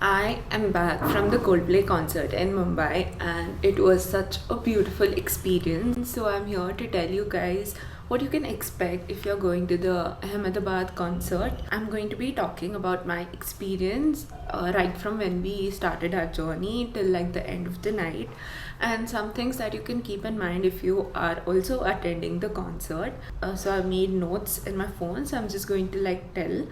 I am back from the Coldplay concert in Mumbai and it was such a beautiful experience. So I'm here to tell you guys what you can expect if you're going to the Ahmedabad concert. I'm going to be talking about my experience right from when we started our journey till like the end of the night, and some things that you can keep in mind if you are also attending the concert. So I've made notes in my phone, so I'm just going to tell.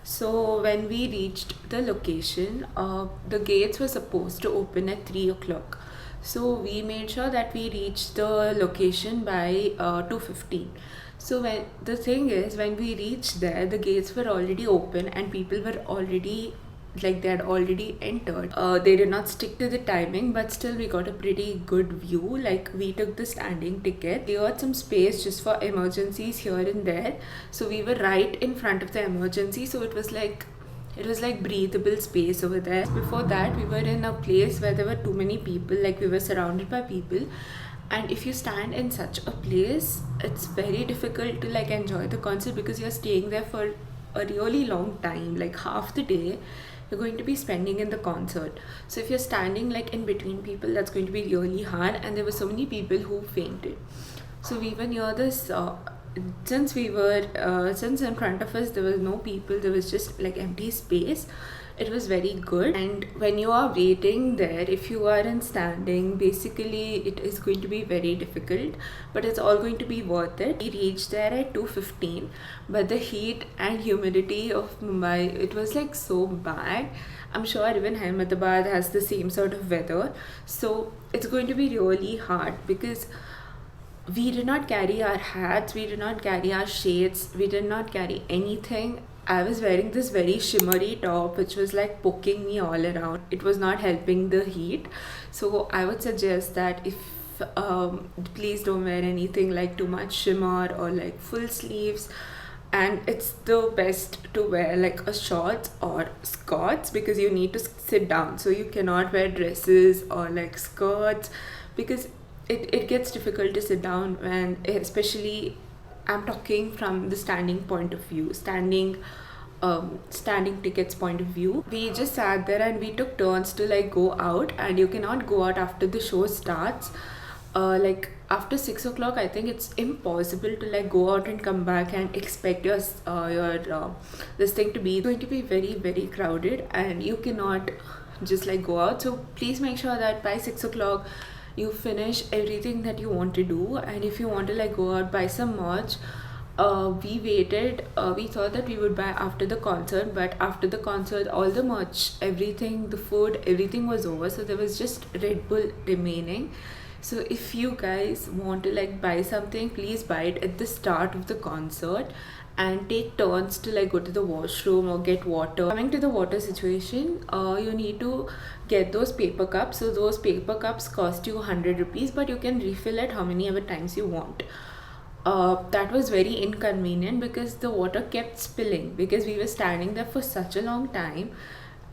So when we reached the location, the gates were supposed to open at 3 o'clock. So we made sure that we reached the location by 2:15. So when we reached there, the gates were already open and people were already they had already entered. They did not stick to the timing, but still we got a pretty good view. Like, we took the standing ticket, cleared some space just for emergencies here and there. So we were right in front of the emergency, so it was like breathable space over there. Before that, we were in a place where there were too many people, like we were surrounded by people. And if you stand in such a place, it's very difficult to enjoy the concert because you're staying there for a really long time, like half the day you're going to be spending in the concert. So if you're standing in between people, that's going to be really hard. And there were so many people who fainted. So we were near this since in front of us there was no people, there was just empty space. It was very good. And when you are waiting there, if you are in standing, basically it is going to be very difficult, but it's all going to be worth it. We reached there at 2:15, but the heat and humidity of Mumbai, it was so bad. I'm sure even Ahmedabad has the same sort of weather, so it's going to be really hard because we did not carry our hats, we did not carry our shades, we did not carry anything. I was wearing this very shimmery top which was poking me all around. It was not helping the heat. So I would suggest that if please don't wear anything too much shimmer or full sleeves. And it's the best to wear a shorts or skirts because you need to sit down. So you cannot wear dresses or skirts because it gets difficult to sit down, when especially I'm talking from the standing point of view, standing tickets point of view. We just sat there and we took turns to go out, and you cannot go out after the show starts. After 6 o'clock, I think it's impossible to go out and come back and expect your this thing to be going to be very, very crowded, and you cannot just go out. So please make sure that by 6 o'clock you finish everything that you want to do. And if you want to go out, buy some merch. We waited, we thought that we would buy after the concert, but after the concert all the merch, everything, the food, everything was over, so there was just Red Bull remaining. So if you guys want to buy something, please buy it at the start of the concert and take turns to go to the washroom or get water. Coming to the water situation, you need to get those paper cups. So those paper cups cost you 100 rupees, but you can refill it how many ever times you want. That was very inconvenient because the water kept spilling because we were standing there for such a long time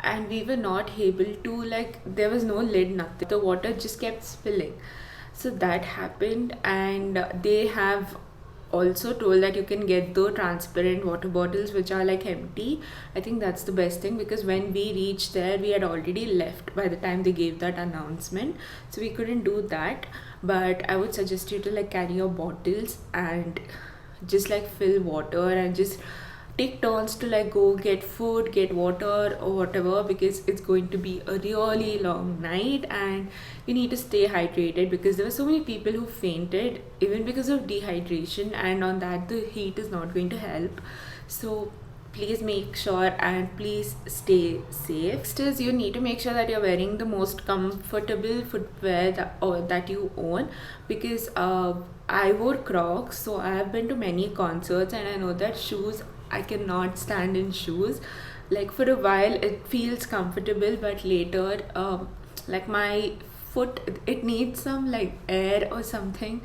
and we were not able to there was no lid, nothing. The water just kept spilling. So that happened, and they have also told that you can get the transparent water bottles which are empty. I think that's the best thing because when we reached there, we had already left by the time they gave that announcement, so we couldn't do that. But I would suggest you to carry your bottles and just fill water and just take turns to go get food, get water or whatever, because it's going to be a really long night and you need to stay hydrated because there were so many people who fainted even because of dehydration, and on that the heat is not going to help. So please make sure and please stay safe. Next is, you need to make sure that you're wearing the most comfortable footwear that you own, because I wore Crocs, so I have been to many concerts and I know that shoes, I cannot stand in shoes. For a while it feels comfortable, but later my foot, it needs some air or something.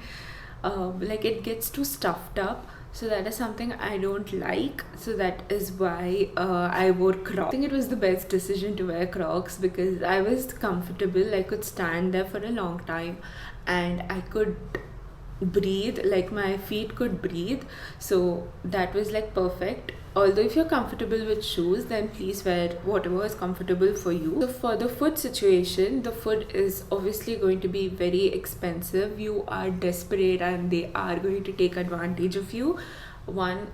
It gets too stuffed up, so that is something I don't like. So that is why I wore Crocs. I think it was the best decision to wear Crocs because I was comfortable. I could stand there for a long time and I could breathe, my feet could breathe, so that was perfect. Although if you're comfortable with shoes, then please wear whatever is comfortable for you. So for the food situation, the food is obviously going to be very expensive. You are desperate and they are going to take advantage of you. One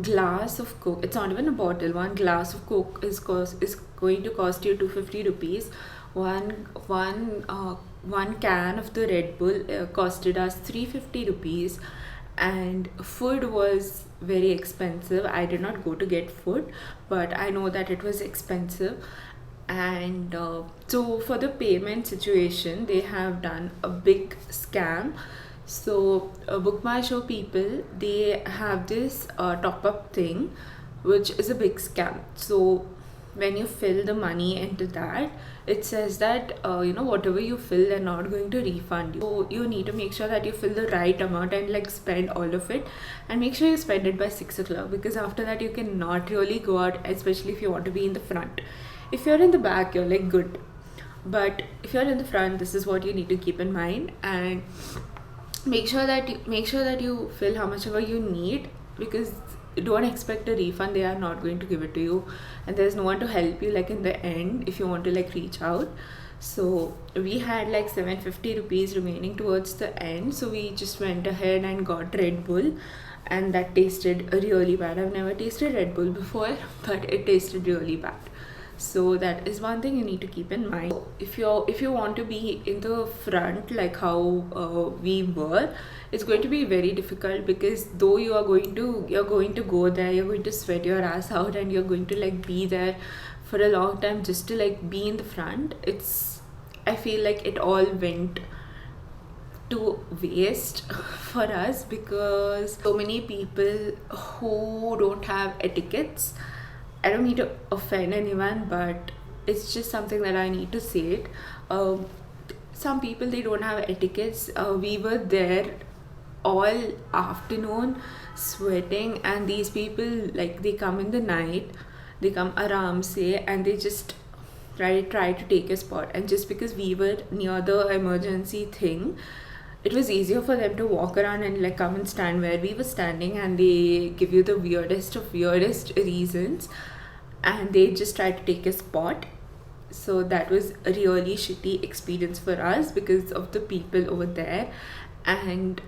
glass of Coke, it's not even a bottle, one glass of Coke is going to cost you 250 rupees. One can of the Red Bull costed us 350 rupees, and food was very expensive. I did not go to get food, but I know that it was expensive. And so for the payment situation, they have done a big scam. So Book My Show people, they have this top up thing, which is a big scam. So when you fill the money into that, it says that whatever you fill, they're not going to refund you. So you need to make sure that you fill the right amount and like spend all of it, and make sure you spend it by 6 o'clock, because after that you cannot really go out, especially if you want to be in the front. If you're in the back, you're like good, but if you're in the front, this is what you need to keep in mind. And make sure that you fill how much ever you need, because don't expect a refund. They are not going to give it to you, and there's no one to help you like in the end if you want to like reach out. So we had like 750 rupees remaining towards the end, so we just went ahead and got Red Bull, and that tasted really bad. I've never tasted Red Bull before, but it tasted really bad. So that is one thing you need to keep in mind. If you want to be in the front like how we were, it's going to be very difficult, because though you're going to go there, you're going to sweat your ass out, and you're going to like be there for a long time just to like be in the front. I feel like it all went to waste for us, because so many people who don't have etiquettes. I don't mean to offend anyone, but it's just something that I need to say it. Some people, they don't have etiquettes. We were there all afternoon sweating, and these people, like, they come in the night, they come aram se, and they just try to take a spot. And just because we were near the emergency thing, it was easier for them to walk around and like come and stand where we were standing, and they give you the weirdest reasons, and they just try to take a spot. So that was a really shitty experience for us because of the people over there, and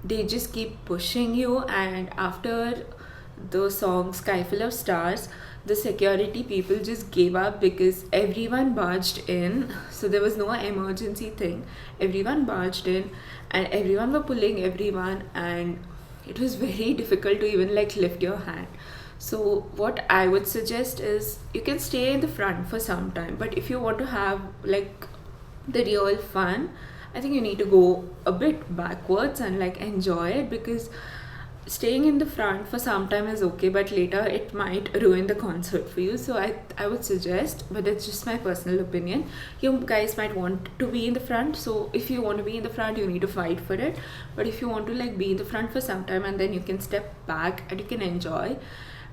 they just keep pushing you. And after the song Sky Full of Stars, the security people just gave up, because everyone barged in. So there was no emergency thing, everyone barged in, and everyone were pulling everyone, and it was very difficult to even like lift your hand. So what I would suggest is, you can stay in the front for some time, but if you want to have like the real fun, I think you need to go a bit backwards and like enjoy it, because staying in the front for some time is okay, but later it might ruin the concert for you. So I would suggest, but it's just my personal opinion, you guys might want to be in the front. So if you want to be in the front, you need to fight for it. But if you want to like be in the front for some time, and then you can step back and you can enjoy,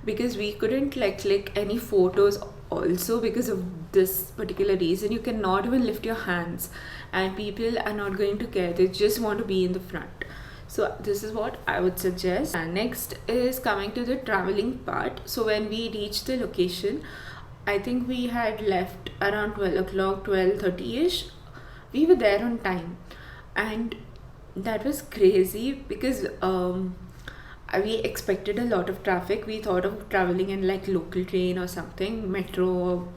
because we couldn't like click any photos also because of this particular reason. You cannot even lift your hands, and people are not going to care, they just want to be in the front. So this is what I would suggest. And next is coming to the traveling part. So when we reached the location, I think we had left around 12 o'clock, 12:30ish. We were there on time, and that was crazy, because we expected a lot of traffic. We thought of traveling in like local train or something, metro,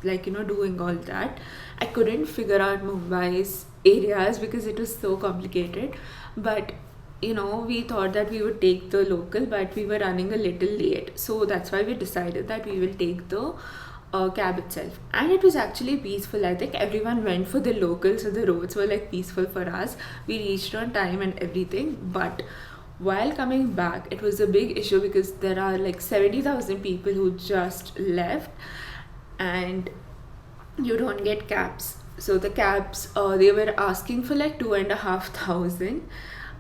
like doing all that. I couldn't figure out Mumbai's areas because it was so complicated. But we thought that we would take the local, but we were running a little late, so that's why we decided that we will take the cab itself. And it was actually peaceful. I think everyone went for the local, so the roads were like peaceful for us. We reached on time and everything. But while coming back, it was a big issue, because there are like 70,000 people who just left, and you don't get cabs. So the cabs, they were asking for like 2,500.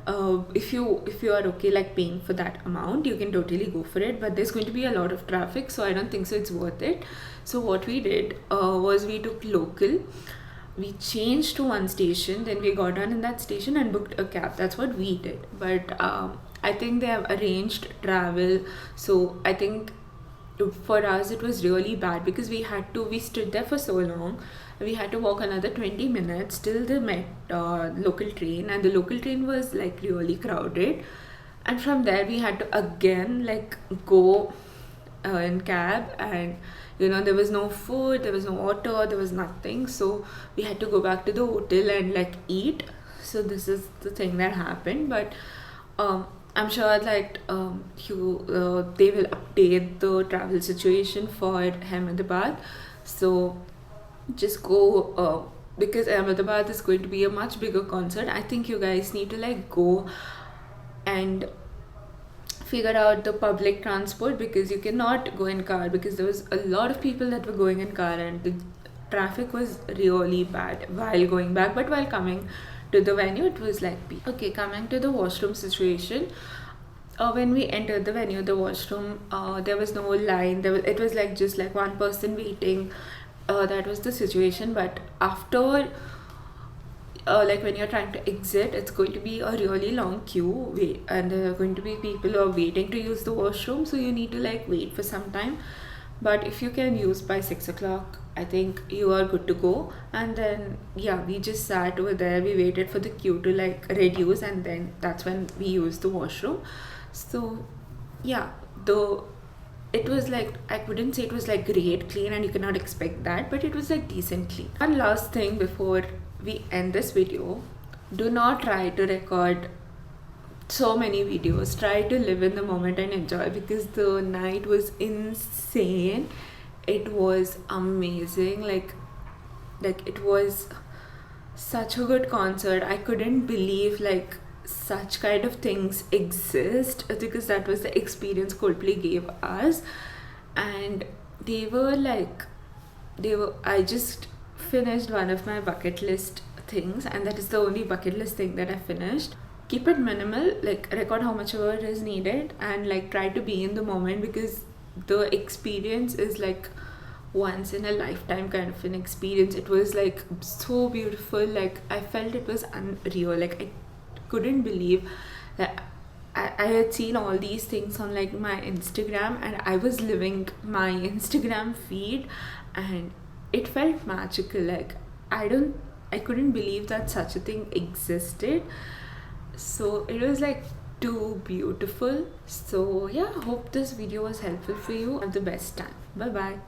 If you are okay like paying for that amount, you can totally go for it, but there's going to be a lot of traffic, so I don't think so it's worth it. So what we did was, we took local, we changed to one station, then we got down in that station and booked a cab. That's what we did. But I think they have arranged travel. So I think for us it was really bad because we stood there for so long. We had to walk another 20 minutes till the local train, and the local train was like really crowded. And from there we had to again like go in cab, and there was no food, there was no water, there was nothing, so we had to go back to the hotel and like eat. So this is the thing that happened. But I'm sure that they will update the travel situation for Ahmedabad. So just go, because Ahmedabad is going to be a much bigger concert. I think you guys need to like go and figure out the public transport, because you cannot go in car, because there was a lot of people that were going in car and the traffic was really bad while going back. But while coming to the venue, it was like peak. Okay, coming to the washroom situation. When we entered the venue, the washroom, there was no line. It was like just like one person waiting. That was the situation. But after, like when you're trying to exit, it's going to be a really long queue, and there are going to be people who are waiting to use the washroom. So you need to like wait for some time. But if you can use by 6 o'clock, I think you are good to go. And then yeah, we just sat over there, we waited for the queue to like reduce, and then that's when we used the washroom. So yeah, it was like, I wouldn't say it was like great clean, and you cannot expect that, but it was like decent clean. One last thing before we end this video: do not try to record so many videos. Try to live in the moment and enjoy, because the night was insane. It was amazing. Like it was such a good concert. I couldn't believe like such kind of things exist, because that was the experience Coldplay gave us. And I just finished one of my bucket list things, and that is the only bucket list thing that I finished. Keep it minimal, like record how much ever is needed, and like try to be in the moment, because the experience is like once in a lifetime kind of an experience. It was like so beautiful. Like I felt it was unreal. Like I couldn't believe that I had seen all these things on like my Instagram, and I was living my Instagram feed, and it felt magical. Like I couldn't believe that such a thing existed. So it was like too beautiful. So yeah, hope this video was helpful for you. Have the best time. Bye bye.